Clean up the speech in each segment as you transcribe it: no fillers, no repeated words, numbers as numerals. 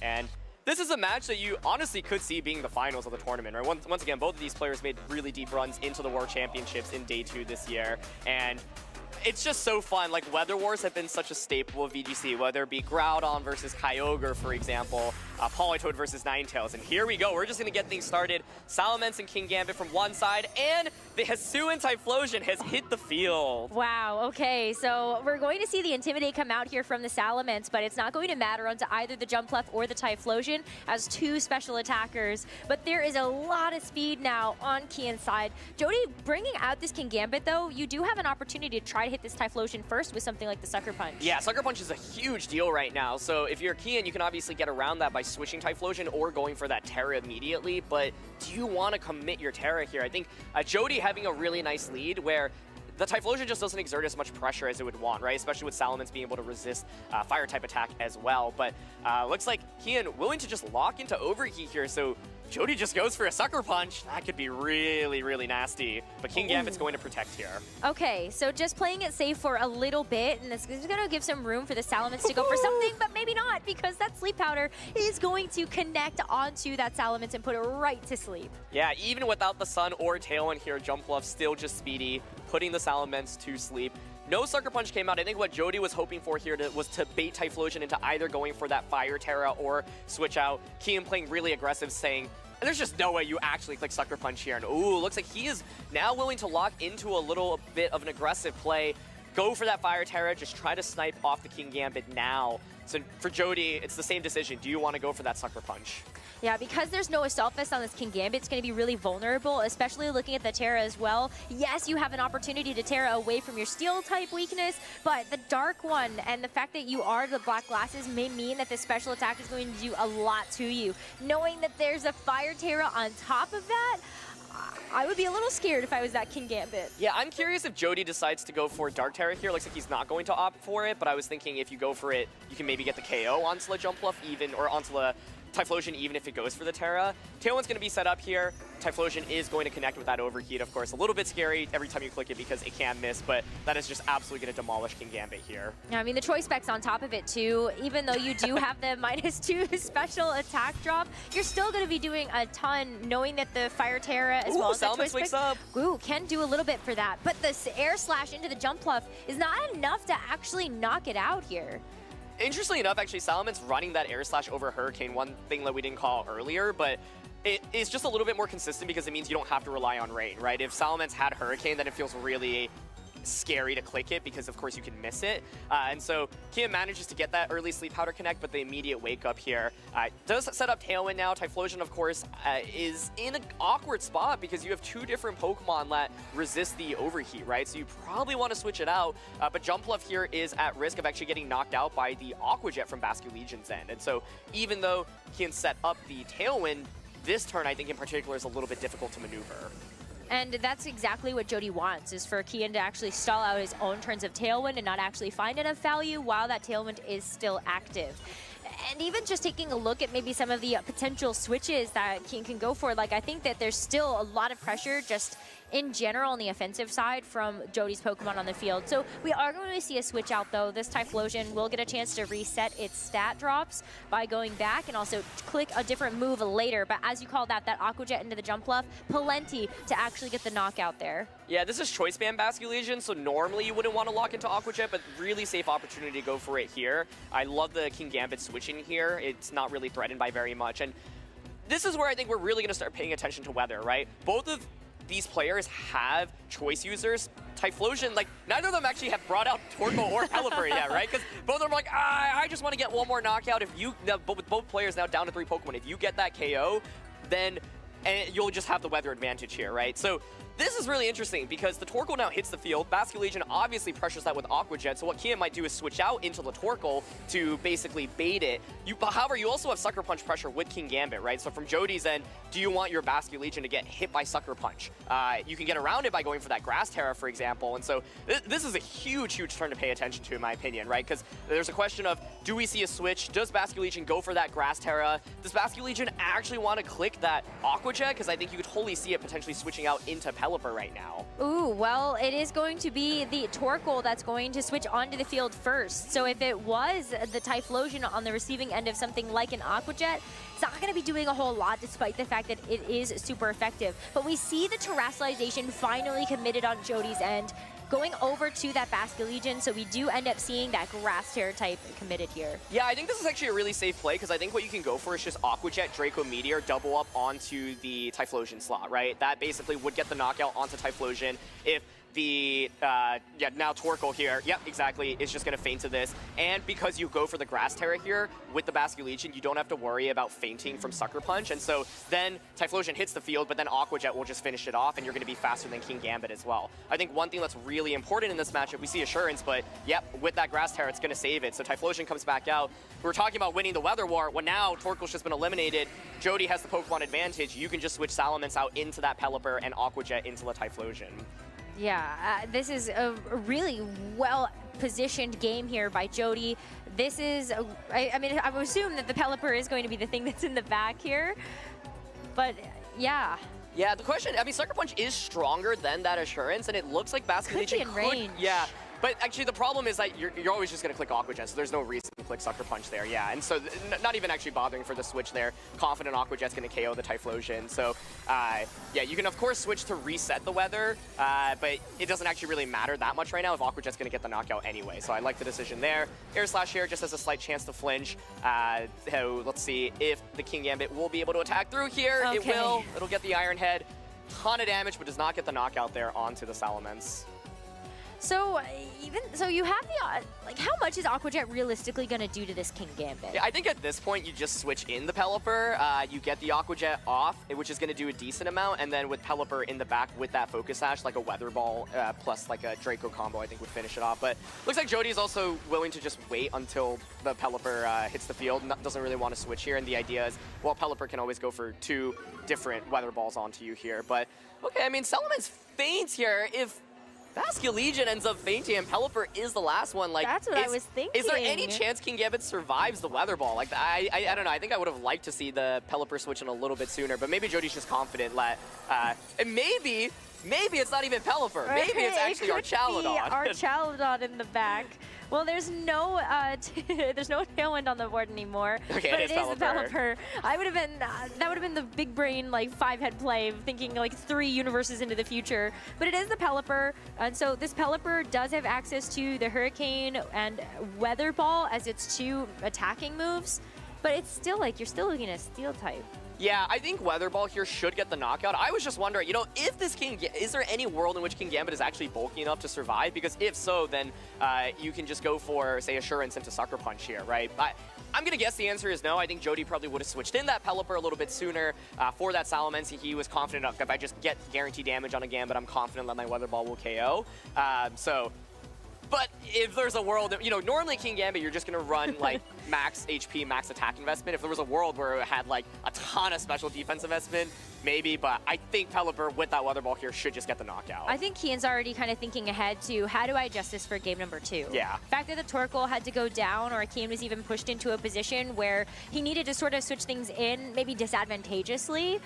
And this is a match that you honestly could see being the finals of the tournament, right? Once again, both of these players made really deep runs into the World Championships in Day 2 this year. And it's just so fun. Like, Weather Wars have been such a staple of VGC, whether it be Groudon versus Kyogre, for example, Politoed versus Ninetales. And here we go. We're just going to get things started. Salamence and Kingambit from one side, and the Hisuian Typhlosion has hit the field. Wow, okay. So we're going to see the Intimidate come out here from the Salamence, but it's not going to matter onto either the Jumpluff or the Typhlosion as two special attackers. But there is a lot of speed now on Kian's side. Jeudy, bringing out this Kingambit, though, you do have an opportunity to try to hit this Typhlosion first with something like the Sucker Punch. Yeah, Sucker Punch is a huge deal right now. So if you're Kian, you can obviously get around that by switching Typhlosion or going for that Terra immediately. But do you want to commit your Terra here? I think Jeudy having a really nice lead where the Typhlosion just doesn't exert as much pressure as it would want, right? Especially with Salamence being able to resist Fire-type attack as well. But looks like Kian willing to just lock into Overheat here, so Jeudy just goes for a Sucker Punch. That could be really, really nasty. But Kingambit's going to protect here. Okay, so just playing it safe for a little bit, and this is going to give some room for the Salamence to go for something, but maybe not, because that Sleep Powder is going to connect onto that Salamence and put it right to sleep. Yeah, even without the Sun or Tailwind here, Jumpluff still just speedy, putting the Salamence to sleep. No Sucker Punch came out. I think what Jeudy was hoping for here was to bait Typhlosion into either going for that Fire Terra or switch out. Kian playing really aggressive, saying, there's just no way you actually click Sucker Punch here. And ooh, looks like he is now willing to lock into a little bit of an aggressive play. Go for that Fire Terra, just try to snipe off the Kingambit now. So for Jeudy, it's the same decision. Do you want to go for that Sucker Punch? Yeah, because there's no Assault Vest on this Kingambit, it's going to be really vulnerable, especially looking at the Terra as well. Yes, you have an opportunity to Terra away from your Steel-type weakness, but the Dark one and the fact that you are the Black Glasses may mean that this special attack is going to do a lot to you. Knowing that there's a Fire Terra on top of that, I would be a little scared if I was that Kingambit. Yeah, I'm curious if Jeudy decides to go for Dark Terra here. Looks like he's not going to opt for it, but I was thinking if you go for it, you can maybe get the KO onto the Jumpluff even, or onto the Typhlosion even if it goes for the Terra. Tailwind's going to be set up here. Typhlosion is going to connect with that Overheat, of course. A little bit scary every time you click it because it can miss, but that is just absolutely going to demolish Kingambit here. Yeah, I mean, the choice specs on top of it, too. Even though you do have the -2 special attack drop, you're still going to be doing a ton, knowing that the Fire Terra as well as the choice wakes specs, up. Ooh, can do a little bit for that. But the Air Slash into the Jumpluff is not enough to actually knock it out here. Interestingly enough, actually, Salamence running that Air Slash over Hurricane, one thing that we didn't call earlier, but it is just a little bit more consistent because it means you don't have to rely on Rain, right? If Salamence had Hurricane, then it feels really scary to click it because, of course, you can miss it. And so Kian manages to get that early Sleep Powder connect, but the immediate wake up here does set up Tailwind now. Typhlosion, of course, is in an awkward spot because you have two different Pokemon that resist the Overheat, right? So you probably want to switch it out, but Jumpluff here is at risk of actually getting knocked out by the Aqua Jet from Basculegion's end. And so even though Kian set up the Tailwind, this turn, I think in particular, is a little bit difficult to maneuver. And that's exactly what Jeudy wants, is for Kian to actually stall out his own turns of Tailwind and not actually find enough value while that Tailwind is still active. And even just taking a look at maybe some of the potential switches that Kian can go for, like, I think that there's still a lot of pressure just in general on the offensive side from Jody's Pokemon on the field. So we are going to see a switch out, though. This Typhlosion will get a chance to reset its stat drops by going back and also click a different move later. But as you called out, that Aqua Jet into the Jumpluff, plenty to actually get the knockout there. Yeah, this is Choice Band Basculegion, so normally you wouldn't want to lock into Aqua Jet, but really safe opportunity to go for it here. I love the Kingambit switching here. It's not really threatened by very much. And this is where I think we're really going to start paying attention to weather, right? Both of these players have choice users. Typhlosion, like, neither of them actually have brought out Torkoal or Pelipper yet, right? Because both of them are like, I just want to get one more knockout. If you, with both players now down to 3 Pokemon, if you get that KO, then you'll just have the weather advantage here, right? So this is really interesting because the Torkoal now hits the field. Basculegion obviously pressures that with Aqua Jet, so what Kian might do is switch out into the Torkoal to basically bait it. However, you also have Sucker Punch pressure with Kingambit, right? So from Jody's end, do you want your Basculegion to get hit by Sucker Punch? You can get around it by going for that Grass Terra, for example, and so this is a huge, huge turn to pay attention to, in my opinion, right? Because there's a question of, do we see a switch? Does Basculegion go for that Grass Terra? Does Basculegion actually want to click that Aqua Jet? Because I think you could totally see it potentially switching out into Pelipper. Pelipper right now. Ooh, well, it is going to be the Torkoal that's going to switch onto the field first. So if it was the Typhlosion on the receiving end of something like an Aqua Jet, it's not going to be doing a whole lot despite the fact that it is super effective. But we see the Terrestrialization finally committed on Jeudy's end, going over to that Basculegion, so we do end up seeing that Grass Terror type committed here. Yeah, I think this is actually a really safe play because I think what you can go for is just Aqua Jet, Draco Meteor, double up onto the Typhlosion slot, right? That basically would get the knockout onto Typhlosion if the, now Torkoal here, yep, exactly, is just going to feint to this. And because you go for the Grass Terror here with the Basculegion, you don't have to worry about feinting from Sucker Punch. And so then Typhlosion hits the field, but then Aqua Jet will just finish it off, and you're going to be faster than King Gambit as well. I think one thing that's really important in this matchup, we see Assurance, but yep, with that Grass Terror, it's going to save it. So Typhlosion comes back out. We were talking about winning the Weather War. Well, now Torkoal's just been eliminated. Jeudy has the Pokemon advantage. You can just switch Salamence out into that Pelipper and Aqua Jet into the Typhlosion. Yeah, this is a really well-positioned game here by Jeudy. This is, I mean, I would assume that the Pelipper is going to be the thing that's in the back here, but yeah. Yeah, the question, I mean, Sucker Punch is stronger than that Assurance, and it looks like Basculegion could be in range. Yeah, but actually the problem is that you're always just going to click Aqua Jet, so there's no reason to click Sucker Punch there, yeah. And so not even actually bothering for the switch there. Confident Aqua Jet's going to KO the Typhlosion. So, yeah, you can, of course, switch to reset the weather, but it doesn't actually really matter that much right now if Aqua Jet's going to get the knockout anyway. So I like the decision there. Air Slash here just has a slight chance to flinch. So let's see if the King Gambit will be able to attack through here. Okay. It will. It'll get the Iron Head. Ton of damage, but does not get the knockout there onto the Salamence. So you have the, like, how much is Aqua Jet realistically going to do to this King Gambit? Yeah, I think at this point you just switch in the Pelipper, you get the Aqua Jet off, which is going to do a decent amount, and then with Pelipper in the back with that Focus Sash, like a Weather Ball plus like a Draco combo, I think would finish it off. But looks like Jeudy is also willing to just wait until the Pelipper hits the field, doesn't really want to switch here, and the idea is, well, Pelipper can always go for 2 different Weather Balls onto you here. But, okay, I mean, Salamence feints here. If Basculegion ends up fainting and Pelipper is the last one. Like, that's what I was thinking. Is there any chance King Gambit survives the Weather Ball? Like, I don't know. I think I would have liked to see the Pelipper switch in a little bit sooner, but maybe Jody's just confident. And maybe it's not even Pelipper. Maybe it's actually Archaludon. Archaludon in the back. Well, there's no there's no Tailwind on the board anymore. Okay, but it is the Pelipper. I would have been that would have been the big brain like 5-head play, thinking like 3 universes into the future. But it is the Pelipper, and so this Pelipper does have access to the Hurricane and Weather Ball as its 2 attacking moves. But it's still like you're still looking at Steel type. Yeah, I think Weather Ball here should get the knockout. I was just wondering, you know, if this is there any world in which King Gambit is actually bulky enough to survive? Because if so, then you can just go for, say, Assurance into Sucker Punch here, right? I'm going to guess the answer is no. I think Jeudy probably would have switched in that Pelipper a little bit sooner for that Salamence. He was confident enough. If I just get guaranteed damage on a Gambit, I'm confident that my Weather Ball will KO. But if there's a world, you know, normally King Gambit, you're just going to run, like, max HP, max attack investment. If there was a world where it had, like, a ton of special defense investment, maybe. But I think Pelipper, with that Weather Ball here, should just get the knockout. I think Kian's already kind of thinking ahead to how do I adjust this for game number 2. Yeah. The fact that the Torkoal had to go down, or Kian was even pushed into a position where he needed to sort of switch things in, maybe disadvantageously.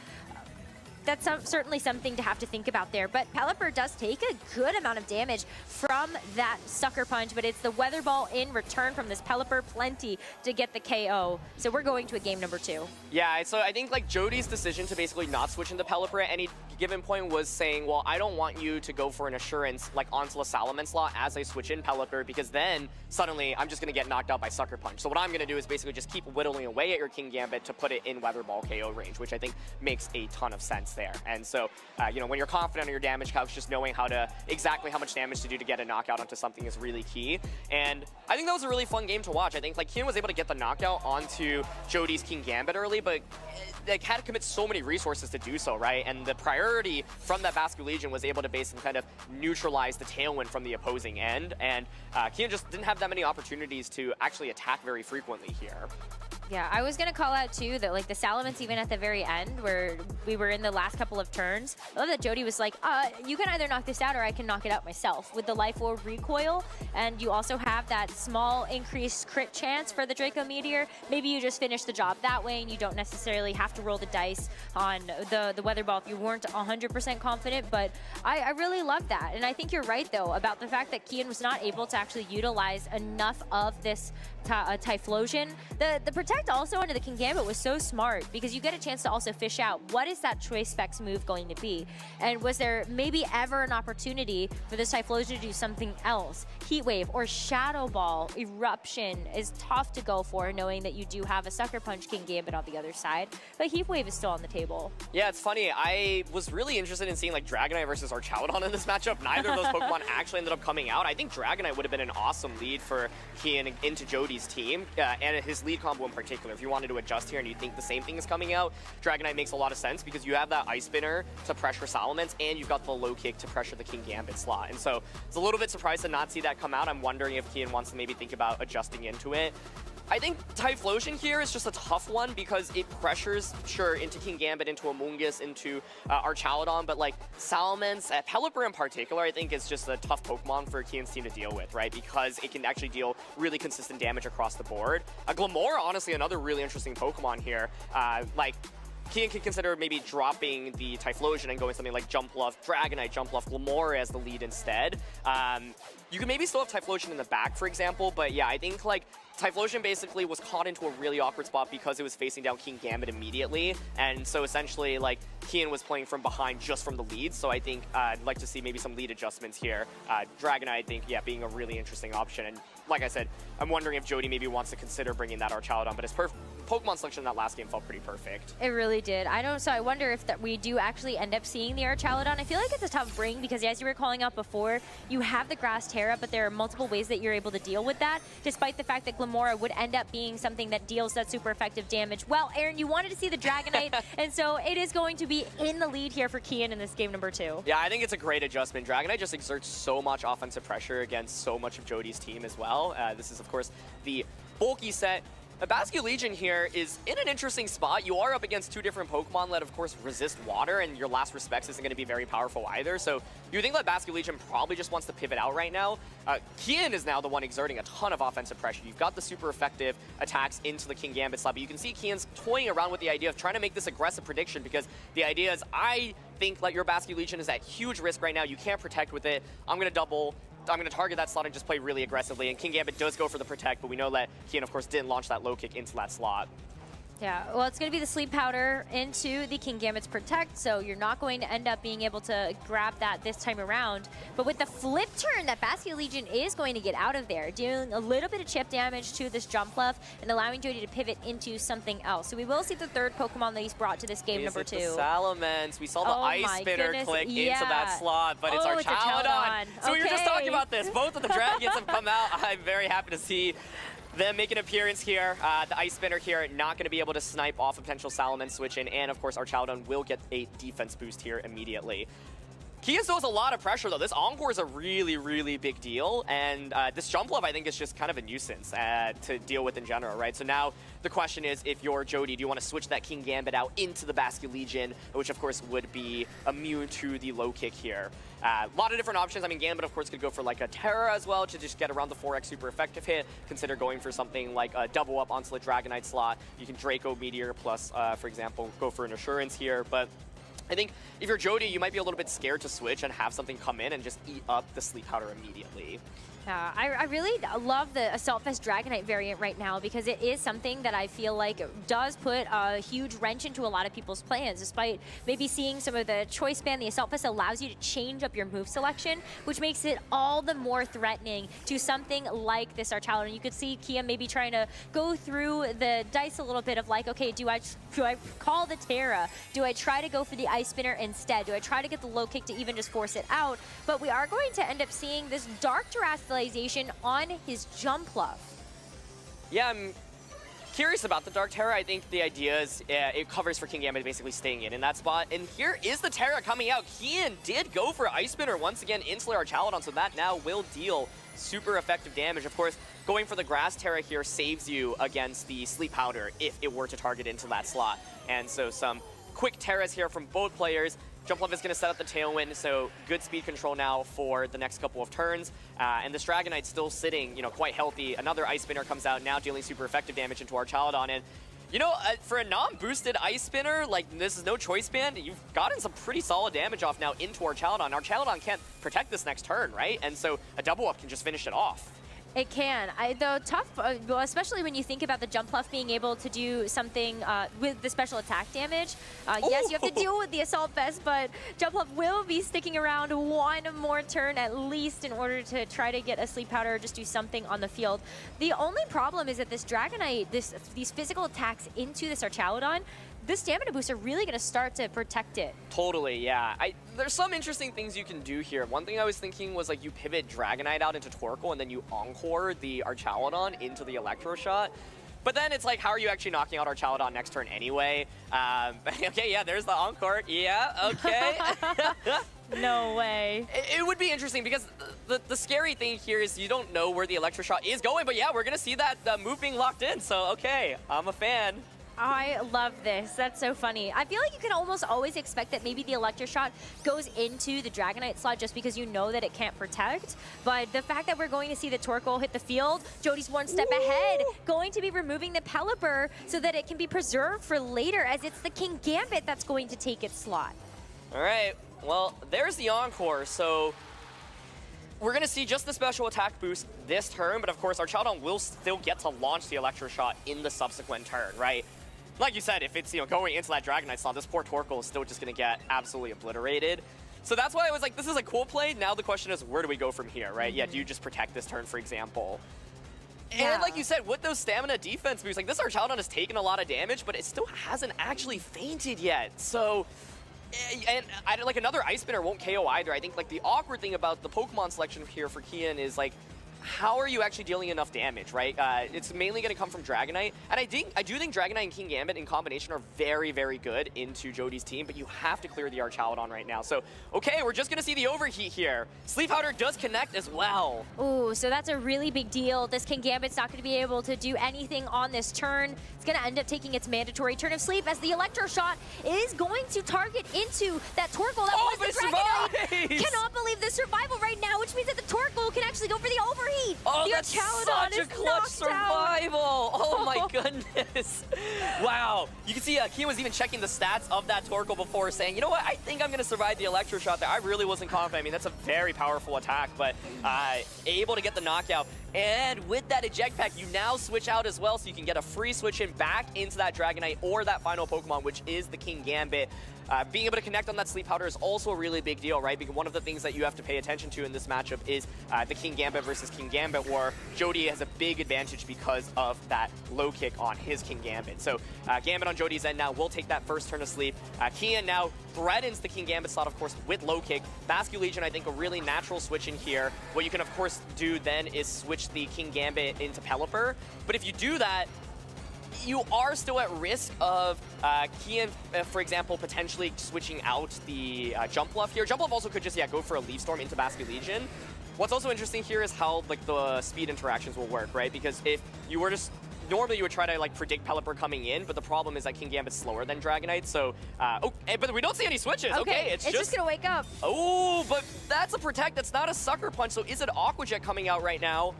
That's certainly something to have to think about there. But Pelipper does take a good amount of damage from that Sucker Punch, but it's the Weather Ball in return from this Pelipper plenty to get the KO. So we're going to a game number 2. Yeah, so I think like Jody's decision to basically not switch into Pelipper at any given point was saying, well, I don't want you to go for an Assurance like onto a Salamence slot as I switch in Pelipper, because then suddenly I'm just going to get knocked out by Sucker Punch. So what I'm going to do is basically just keep whittling away at your King Gambit to put it in Weather Ball KO range, which I think makes a ton of sense there. And so, you know, when you're confident on your damage calcs, just knowing exactly how much damage to do to get a knockout onto something is really key. And I think that was a really fun game to watch. I think like Kian was able to get the knockout onto Jody's King Gambit early, but like had to commit so many resources to do so, right? And the priority from that Basculegion was able to basically kind of neutralize the Tailwind from the opposing end. And Kian just didn't have that many opportunities to actually attack very frequently here. Yeah, I was going to call out, too, that, like, the Salamence even at the very end, where we were in the last couple of turns, I love that Jeudy was like, you can either knock this out or I can knock it out myself with the Life Orb recoil, and you also have that small increased crit chance for the Draco Meteor. Maybe you just finish the job that way, and you don't necessarily have to roll the dice on the Weather Ball if you weren't 100% confident, but I really love that. And I think you're right, though, about the fact that Kian was not able to actually utilize enough of this Typhlosion. The Protect also under the King Gambit was so smart because you get a chance to also fish out what is that choice specs move going to be, and was there maybe ever an opportunity for this Typhlosion to do something else? Heat Wave or Shadow Ball Eruption is tough to go for, knowing that you do have a Sucker Punch King Gambit on the other side, but Heat Wave is still on the table. Yeah, it's funny. I was really interested in seeing like Dragonite versus Archaladon in this matchup. Neither of those Pokemon actually ended up coming out. I think Dragonite would have been an awesome lead for Kian into Jody's team, and his lead combo in particular. If you wanted to adjust here and you think the same thing is coming out, Dragonite makes a lot of sense because you have that Ice Spinner to pressure Salamence, and you've got the low kick to pressure the King Gambit slot. And so it's a little bit surprised to not see that come out. I'm wondering if Kian wants to maybe think about adjusting into it. I think Typhlosion here is just a tough one because it pressures, sure, into King Gambit, into Amoonguss, into Archaladon, but like Salamence, Pelipper in particular, I think is just a tough Pokemon for Kian's team to deal with, right? Because it can actually deal really consistent damage across the board. Glamora, honestly, another really interesting Pokemon here. Kian can consider maybe dropping the Typhlosion and going something like Jumpluff, Dragonite, Jumpluff, Glamora as the lead instead. You can maybe still have Typhlosion in the back, for example, but yeah, I think like Typhlosion basically was caught into a really awkward spot because it was facing down King Gambit immediately, and so essentially like Kian was playing from behind just from the lead, so I think I'd like to see maybe some lead adjustments here. Dragonite, I think, yeah, being a really interesting option, and like I said, I'm wondering if Jeudy maybe wants to consider bringing that Archaladon, but his Pokemon selection in that last game felt pretty perfect. It really did. So I wonder if that we do actually end up seeing the Archaladon. I feel like it's a tough bring because, as you were calling out before, you have the Grass Terra, but there are multiple ways that you're able to deal with that, despite the fact that Glamora would end up being something that deals that super effective damage. Well, Aaron, you wanted to see the Dragonite, and so it is going to be in the lead here for Kian in this game number 2. Yeah, I think it's a great adjustment. Dragonite just exerts so much offensive pressure against so much of Jody's team as well. This is, of course, the bulky set. Basculegion here is in an interesting spot. You are up against two different Pokemon that, of course, resist water, and your Last Respects isn't going to be very powerful either. So you think that Basculegion probably just wants to pivot out right now. Kian is now the one exerting a ton of offensive pressure. You've got the super effective attacks into the King Gambit slot, but you can see Kian's toying around with the idea of trying to make this aggressive prediction, because the idea is, I think that your Basculegion is at huge risk right now. You can't protect with it. I'm going to target that slot and just play really aggressively, and King Gambit does go for the protect, but we know that Kian, of course, didn't launch that low kick into that slot. Yeah, well, it's going to be the Sleep Powder into the King Gambit's Protect, so you're not going to end up being able to grab that this time around. But with the flip turn that Basculegion is going to get out of there, dealing a little bit of chip damage to this Jumpluff and allowing Jeudy to pivot into something else. So we will see the third Pokemon that he's brought to this game number 2. The Salamence. We saw the Ice Spinner click into that slot, but it's Archaladon. So we were just talking about this. Both of the Dragons have come out. I'm very happy to see them make an appearance here. The Ice Spinner here not going to be able to snipe off a potential Salamence switch in, and of course Archaladon will get a defense boost here immediately. Kian still has a lot of pressure, though. This Encore is a really, really big deal, and this Jumpluff, I think, is just kind of a nuisance to deal with in general, right? So now the question is, if you're Jeudy, do you want to switch that King Gambit out into the Basculegion, which, of course, would be immune to the low kick here? A lot of different options. I mean, Gambit, of course, could go for, like, a Terra as well to just get around the 4x super effective hit. Consider going for something like a double up onto the Dragonite slot. You can Draco Meteor plus, for example, go for an Assurance here, but I think if you're Jeudy, you might be a little bit scared to switch and have something come in and just eat up the Sleep Powder immediately. I really love the Assault Vest Dragonite variant right now because it is something that I feel like does put a huge wrench into a lot of people's plans. Despite maybe seeing some of the choice ban, the Assault Vest allows you to change up your move selection, which makes it all the more threatening to something like this Archaladon. You could see Kian maybe trying to go through the dice a little bit of like, okay, do I call the Terra? Do I try to go for the Ice Spinner instead? Do I try to get the low kick to even just force it out? But we are going to end up seeing this Dark Terrestrialization on his Jumpluff. Yeah, I'm curious about the Dark Terra. I think the idea is it covers for King Gambit basically staying in that spot. And here is the Terra coming out. Kian did go for Ice Spinner once again into Archaladon, so that now will deal super effective damage. Of course, going for the Grass Terra here saves you against the Sleep Powder if it were to target into that slot. And so some quick Terras here from both players. Jumpluff is going to set up the Tailwind, so good speed control now for the next couple of turns. And this Dragonite's still sitting, quite healthy. Another Ice Spinner comes out, now dealing super effective damage into Archaludon. And, for a non-boosted Ice Spinner, like this is no choice band, you've gotten some pretty solid damage off now into Archaludon. Archaludon can't protect this next turn, right? And so a double up can just finish it off. It can. Though tough, well, especially when you think about the Jumpluff being able to do something with the special attack damage. Yes, you have to deal with the Assault Vest, but Jumpluff will be sticking around one more turn at least in order to try to get a Sleep Powder or just do something on the field. The only problem is that this Dragonite, these physical attacks into this Archaludon, this stamina boosts are really going to start to protect it. Totally, yeah. There's some interesting things you can do here. One thing I was thinking was like you pivot Dragonite out into Torkoal and then you Encore the Archaludon into the Electro Shot. But then it's like, how are you actually knocking out Archaludon next turn anyway? Okay, yeah, there's the Encore. Yeah, okay. No way. It would be interesting because the scary thing here is you don't know where the Electro Shot is going. But yeah, we're going to see that move being locked in. So, okay, I'm a fan. I love this. That's so funny. I feel like you can almost always expect that maybe the Electro Shot goes into the Dragonite slot just because you know that it can't protect. But the fact that we're going to see the Torkoal hit the field, Jeudy's one step ahead, going to be removing the Pelipper so that it can be preserved for later, as it's the Kingambit that's going to take its slot. All right. Well, there's the Encore. So we're going to see just the special attack boost this turn, but of course Archaludon will still get to launch the Electro Shot in the subsequent turn, right? Like you said, if it's going into that Dragonite slot, this poor Torkoal is still just going to get absolutely obliterated. So that's why I was like, this is a cool play. Now the question is, where do we go from here, right? Yeah, do you just protect this turn, for example? Yeah. And like you said, with those stamina defense boosts, like this Archaludon has taken a lot of damage, but it still hasn't actually fainted yet. So, and like another Ice Spinner won't KO either. I think like the awkward thing about the Pokemon selection here for Kian is like, how are you actually dealing enough damage, right? It's mainly going to come from Dragonite. And I do think Dragonite and Kingambit in combination are very, very good into Jeudy's team, but you have to clear the Archaludon right now. So, okay, we're just going to see the overheat here. Sleep Powder does connect as well. Ooh, so that's a really big deal. This Kingambit's not going to be able to do anything on this turn. It's going to end up taking its mandatory turn of sleep as the Electro Shot is going to target into that Torkoal that was the Dragonite. Cannot believe the survival right now, which means that the Torkoal can actually go for the overheat. Oh, the that's Archaludon such a clutch survival. Oh my goodness. Wow. You can see Kian was even checking the stats of that Torkoal before, saying, you know what, I think I'm going to survive the Electro Shot there. I really wasn't confident. I mean, that's a very powerful attack, but able to get the knockout. And with that eject pack, you now switch out as well, so you can get a free switch in back into that Dragonite or that final Pokemon, which is the Kingambit. Being able to connect on that Sleep Powder is also a really big deal, right? Because one of the things that you have to pay attention to in this matchup is the Kingambit versus Kingambit, where Jeudy has a big advantage because of that low kick on his Kingambit. So Gambit on Jody's end now will take that first turn of sleep. Kian now threatens the Kingambit slot, of course, with low kick. Basculegion, I think, a really natural switch in here. What you can, of course, do then is switch the Kingambit into Pelipper. But if you do that, you are still at risk of Kian, for example, potentially switching out the Jumpluff here. Jumpluff also could just, go for a Leaf Storm into Basculegion. What's also interesting here is how like the speed interactions will work, right? Because if you were just normally you would try to like predict Pelipper coming in, but the problem is that Kingambit's slower than Dragonite. So, but we don't see any switches. Okay, it's just gonna wake up. Oh, but that's a protect. That's not a Sucker Punch. So is it Aqua Jet coming out right now?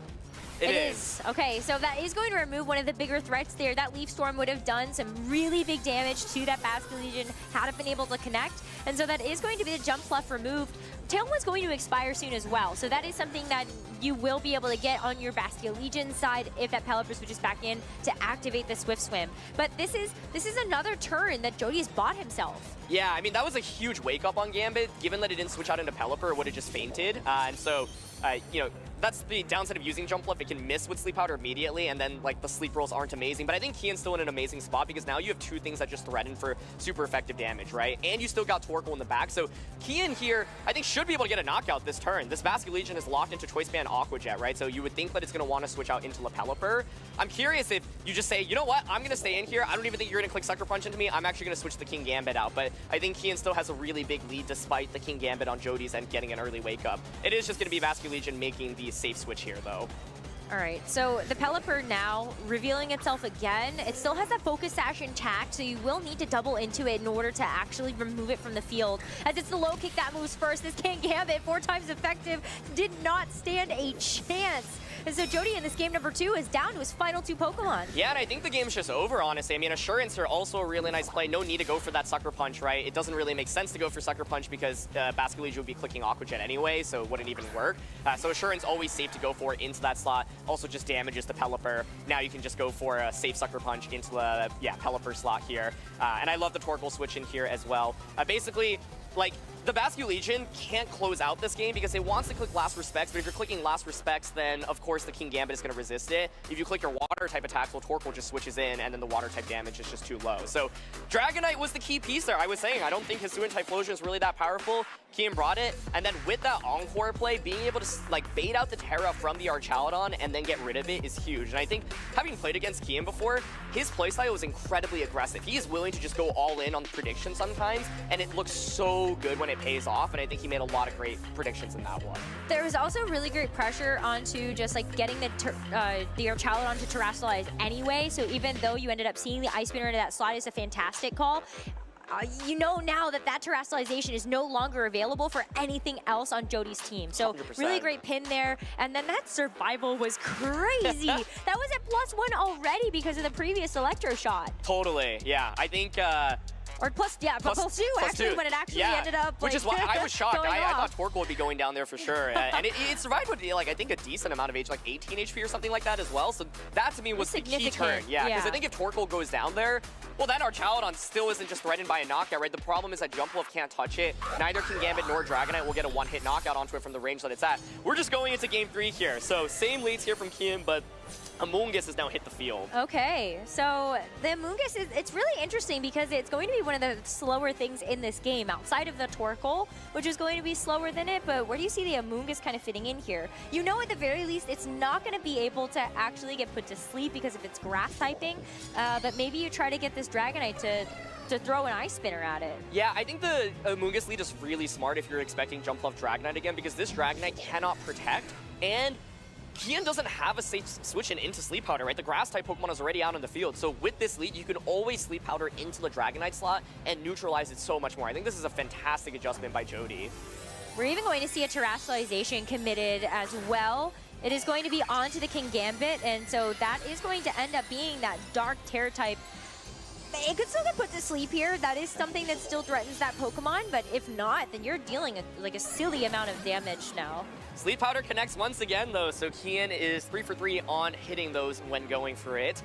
It is. Okay, so that is going to remove one of the bigger threats there. That Leaf Storm would have done some really big damage to that Basculegion had it been able to connect. And so that is going to be the Jumpluff removed. Tailwind's going to expire soon as well. So that is something that you will be able to get on your Basculegion side if that Pelipper switches back in to activate the Swift Swim. But this is another turn that Jeudy has bought himself. Yeah, I mean, that was a huge wake-up on Gambit. Given that it didn't switch out into Pelipper, it would have just fainted. And so, that's the downside of using Jumpluff. It can miss with Sleep Powder immediately, and then, like, the sleep rolls aren't amazing. But I think Kian's still in an amazing spot because now you have two things that just threaten for super effective damage, right? And you still got Torkoal in the back. So Kian here, I think, should be able to get a knockout this turn. This Basket Legion is locked into Choice Band Aqua Jet, right? So you would think that it's going to want to switch out into Pelipper. I'm curious if you just say, you know what, I'm going to stay in here. I don't even think you're going to click Sucker Punch into me. I'm actually going to switch the King Gambit out. But I think Kian still has a really big lead despite the King Gambit on Jeudy's and getting an early wake up. It is just going to be Basket Legion making the safe switch here, though. All right, so the Pelipper now revealing itself again. It still has that Focus Sash intact, so you will need to double into it in order to actually remove it from the field. As it's the low kick that moves first, this King Gambit, 4 times effective, did not stand a chance. And so Jeudy in this game number 2 is down to his final 2 Pokemon. Yeah, and I think the game's just over, honestly. I mean, Assurance are also a really nice play. No need to go for that Sucker Punch, right? It doesn't really make sense to go for Sucker Punch because Basket Legion would be clicking Aqua Jet anyway, so it wouldn't even work. So Assurance always safe to go for into that slot. Also just damages the Pelipper. Now you can just go for a safe Sucker Punch into the Pelipper slot here. And I love the Torkoal switch in here as well. Basically, like, the Basket Legion can't close out this game because it wants to click Last Respects, but if you're clicking Last Respects, then of course the King Gambit is going to resist it. If you click your Water type attack, well, Torkoal just switches in, and then the Water type damage is just too low. So Dragonite was the key piece there. I was saying, I don't think Hisuian Typhlosion is really that powerful. Kian brought it, and then with that Encore play, being able to like bait out the Terra from the Archaludon and then get rid of it is huge. And I think having played against Kian before, his playstyle was incredibly aggressive. He is willing to just go all in on the prediction sometimes, and it looks so good when it pays off, and I think he made a lot of great predictions in that one. There was also really great pressure onto just like getting the Archaludon to Terrastallize anyway, so even though you ended up seeing the Ice Spinner into that slot is a fantastic call, you know now that Terrastallization is no longer available for anything else on Jeudy's team. So 100%. Really great pin there. And then that survival was crazy. That was at +1 already because of the previous Electro shot. Totally, yeah. I think... Or plus 2 actually, when it actually ended up which is why I was shocked. I thought off. Torkoal would be going down there for sure. And it survived with, like, I think a decent amount of like 18 HP or something like that as well. So that to me was the key turn. Yeah, because I think if Torkoal goes down there, well, then Archaludon still isn't just threatened by a knockout, right? The problem is that Jumpluff can't touch it. Neither King Gambit nor Dragonite will get a one-hit knockout onto it from the range that it's at. We're just going into game 3 here. So same leads here from Kian, but Amoonguss has now hit the field. Okay, so the Amoonguss it's really interesting because it's going to be one of the slower things in this game outside of the Torkoal, which is going to be slower than it, but where do you see the Amoonguss kind of fitting in here? You know, at the very least, it's not going to be able to actually get put to sleep because of its grass typing, but maybe you try to get this Dragonite to throw an Ice Spinner at it. Yeah, I think the Amoonguss lead is really smart if you're expecting Jumpluff Dragonite again, because this Dragonite cannot protect, and Kian doesn't have a safe switch into Sleep Powder, right? The Grass-type Pokemon is already out on the field, so with this lead, you can always Sleep Powder into the Dragonite slot and neutralize it so much more. I think this is a fantastic adjustment by Jeudy. We're even going to see a Terrastallization committed as well. It is going to be onto the King Gambit, and so that is going to end up being that Dark Terror type. It could still get put to sleep here. That is something that still threatens that Pokemon, but if not, then you're dealing a silly amount of damage now. Sleep Powder connects once again, though, so Kian is 3 for 3 on hitting those when going for it.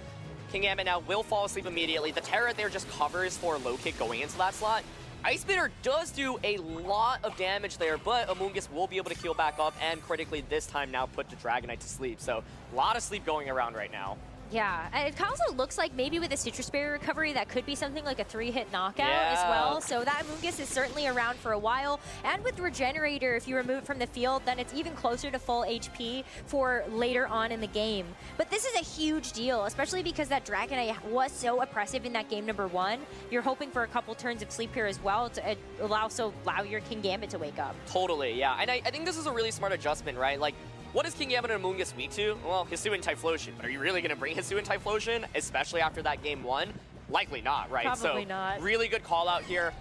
King Gambit now will fall asleep immediately. The Terra there just covers for low kick going into that slot. Ice Spinner does do a lot of damage there, but Amoonguss will be able to heal back up and critically this time now put the Dragonite to sleep. So a lot of sleep going around right now. Yeah, and it also looks like maybe with a Citrus Berry recovery, that could be something like a 3-hit knockout as well. So that Amoonguss is certainly around for a while. And with Regenerator, if you remove it from the field, then it's even closer to full HP for later on in the game. But this is a huge deal, especially because that Dragonite was so oppressive in that game number 1. You're hoping for a couple turns of sleep here as well to allow your King Gambit to wake up. Totally, yeah. And I think this is a really smart adjustment, right? Like, what is King Gambit and Amoonguss weak to? Well, Hisuian Typhlosion. But are you really going to bring Hisuian Typhlosion, especially after that game 1? Likely not, right? Probably not. Really good call out here.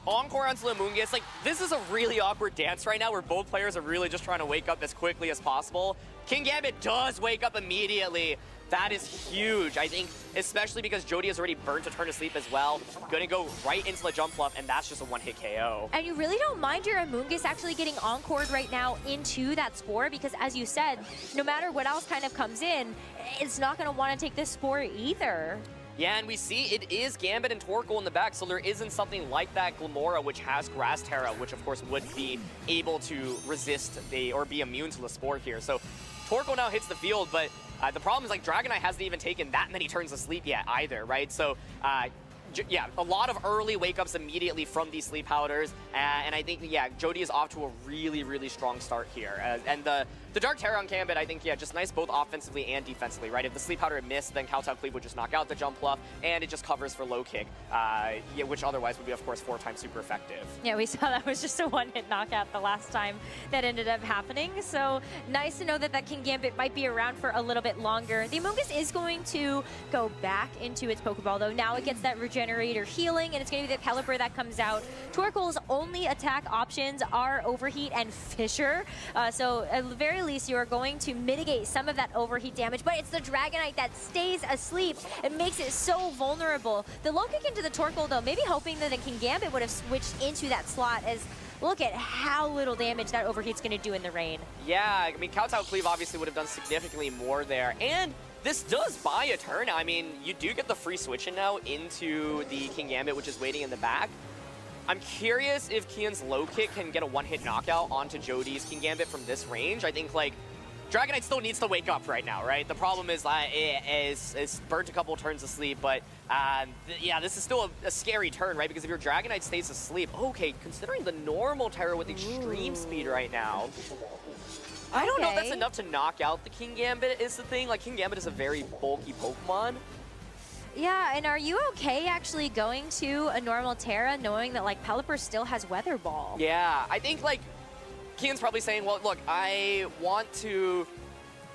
Encore onto Amoonguss. Like, this is a really awkward dance right now where both players are really just trying to wake up as quickly as possible. King Gambit does wake up immediately. That is huge, I think, especially because Jeudy has already burnt a turn to sleep as well. Gonna go right into the Jumpluff, and that's just a one-hit KO. And you really don't mind your Amoonguss actually getting encored right now into that Spore, because as you said, no matter what else kind of comes in, it's not gonna want to take this Spore either. Yeah, and we see it is Gambit and Torkoal in the back, so there isn't something like that Glamora, which has Grass Terra, which of course would be able to resist or be immune to the Spore here. So Torkoal now hits the field, but the problem is, like, Dragonite hasn't even taken that many turns of sleep yet either, right? So yeah, a lot of early wake-ups immediately from these sleep powders, and I think, yeah, Jeudy is off to a really, really strong start here. And the Dark Terror on Campbell, I think, yeah, just nice both offensively and defensively, right? If the sleep powder missed, then Kowtow Cleave would just knock out the jump bluff, and it just covers for low kick, yeah, which otherwise would be, of course, 4 times super effective. Yeah, we saw that was just a one-hit knockout the last time that ended up happening. So nice to know that that King Gambit might be around for a little bit longer. The Amoonguss is going to go back into its Pokeball, though. Now it gets that Regenerator healing, and it's going to be the Caliber that comes out. Torkoal's only attack options are Overheat and Fissure. So at the very least, you are going to mitigate some of that overheat damage, but it's the Dragonite that stays asleep and makes it so vulnerable. The low kick into the Torkoal, though, maybe hoping that the King Gambit would have switched into that slot, as look at how little damage that overheat's going to do in the rain. Yeah, I mean, Kowtow Cleave obviously would have done significantly more there, and this does buy a turn. I mean, you do get the free switch in now into the King Gambit, which is waiting in the back. I'm curious if Kian's low kick can get a one-hit knockout onto Jeudy's King Gambit from this range. I think, like, Dragonite still needs to wake up right now, right? The problem is it's burnt a couple turns of sleep, but yeah, this is still a scary turn, right? Because if your Dragonite stays asleep, okay, considering the normal Terror with extreme speed right now, I don't know if that's enough to knock out the King Gambit is the thing. Like, King Gambit is a very bulky Pokemon. Yeah, and are you okay actually going to a normal Terra knowing that, like, Pelipper still has Weather Ball? Yeah, I think, like, Kian's probably saying, well, look, I want to,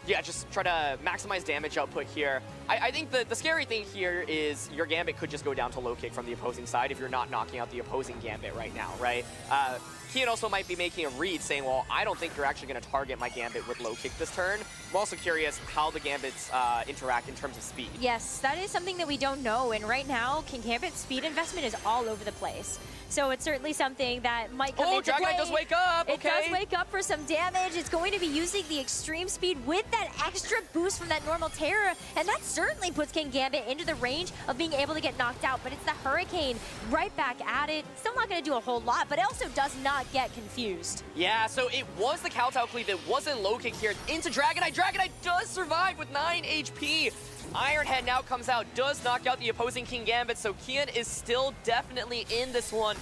yeah, just try to maximize damage output here. I think the scary thing here is your Gambit could just go down to low kick from the opposing side if you're not knocking out the opposing Gambit right now, right? Kian also might be making a read saying, well, I don't think you're actually going to target my Gambit with low kick this turn. I'm also curious how the Gambits interact in terms of speed. Yes, that is something that we don't know, and right now, King Gambit's speed investment is all over the place. So it's certainly something that might come into play. Dragonite does wake up, okay. It does wake up for some damage. It's going to be using the extreme speed with that extra boost from that normal Terra, and that certainly puts King Gambit into the range of being able to get knocked out, but it's the Hurricane right back at it. Still not going to do a whole lot, but it also does not get confused. Yeah, so it was the Kowtow Cleave. It wasn't low kick here into Dragonite. Dragonite does survive with 9 HP. Iron Head now comes out, does knock out the opposing King Gambit, so Kian is still definitely in this one.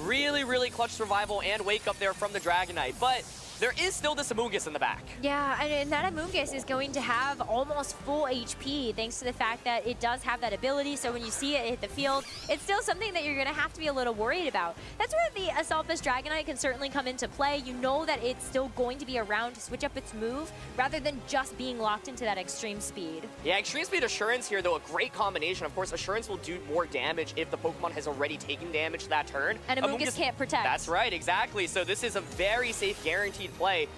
Really, really clutch survival and wake up there from the Dragonite, but there is still this Amoonguss in the back. Yeah, and that Amoonguss is going to have almost full HP thanks to the fact that it does have that ability, so when you see it hit the field, it's still something that you're going to have to be a little worried about. That's where the Assaultfish Dragonite can certainly come into play. You know that it's still going to be around to switch up its move rather than just being locked into that extreme speed. Yeah, extreme speed Assurance here, though, a great combination. Of course, Assurance will do more damage if the Pokemon has already taken damage that turn. And Amoonguss can't protect. That's right, exactly. So this is a very safe, guaranteed play.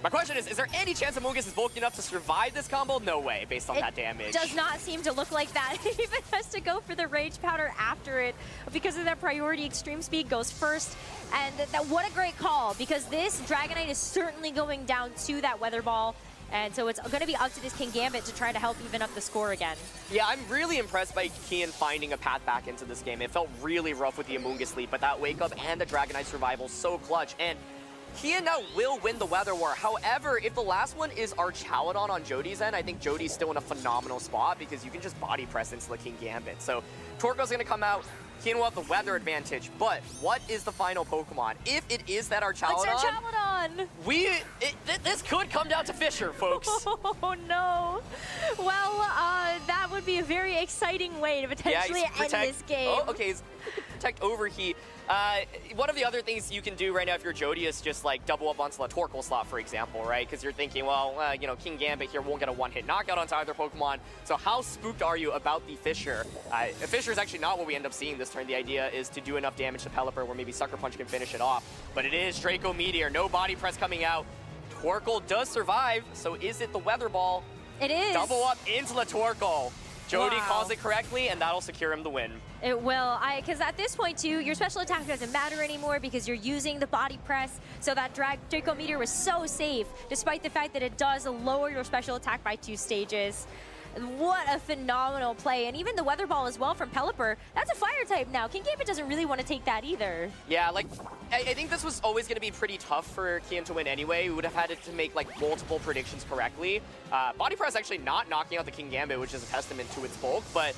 My question is there any chance Amoonguss is bulky enough to survive this combo? No way, based on that damage. It does not seem to look like that. It even has to go for the Rage Powder after it because of that priority. Extreme Speed goes first. And what a great call, because this Dragonite is certainly going down to that Weather Ball. And so it's going to be up to this King Gambit to try to help even up the score again. Yeah, I'm really impressed by Kian finding a path back into this game. It felt really rough with the Amoonguss lead, but that wake up and the Dragonite survival so clutch. And Kian now will win the Weather War. However, if the last one is Archaludon on Jeudy's end, I think Jeudy's still in a phenomenal spot because you can just body press into the King Gambit. So Torkoal's going to come out. Kian will have the weather advantage, but what is the final Pokemon? If it is that Archaludon, it's Archaludon. This could come down to Fissure, folks. Oh no. Well, that would be a very exciting way to potentially end this game. Oh, okay. Protect Overheat. One of the other things you can do right now if you're Jeudy is just like double up onto the Torkoal slot, for example, right? Because you're thinking, well, you know, King Gambit here won't get a one-hit knockout onto either Pokemon. So how spooked are you about the Fissure? Fissure is actually not what we end up seeing this turn. The idea is to do enough damage to Pelipper where maybe Sucker Punch can finish it off. But it is Draco Meteor, no body press coming out. Torkoal does survive, so is it the Weather Ball? It is. Double up into the Torkoal. Jeudy calls it correctly, and that'll secure him the win. It will, because at this point too, your special attack doesn't matter anymore because you're using the body press. So that Draco Meteor was so safe, despite the fact that it does lower your special attack by 2 stages. What a phenomenal play. And even the weather ball as well from Pelipper. That's a fire type now. King Gambit doesn't really want to take that either. Yeah, like, I think this was always going to be pretty tough for Kian to win anyway. We would have had to make, like, multiple predictions correctly. Body Press actually not knocking out the King Gambit, which is a testament to its bulk, but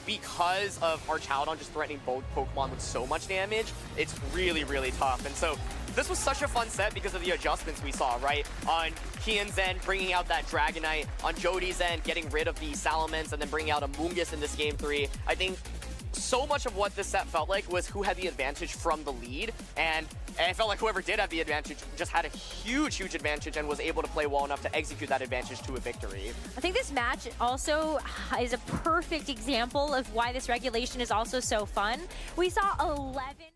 because of Archaldon just threatening both Pokemon with so much damage, it's really, really tough. And so this was such a fun set because of the adjustments we saw, right? On Kian's end, bringing out that Dragonite. On Jeudy's end, getting rid of the Salamence and then bringing out a Mungus in this Game 3. I think so much of what this set felt like was who had the advantage from the lead, and it felt like whoever did have the advantage just had a huge, huge advantage and was able to play well enough to execute that advantage to a victory. I think this match also is a perfect example of why this regulation is also so fun. We saw 11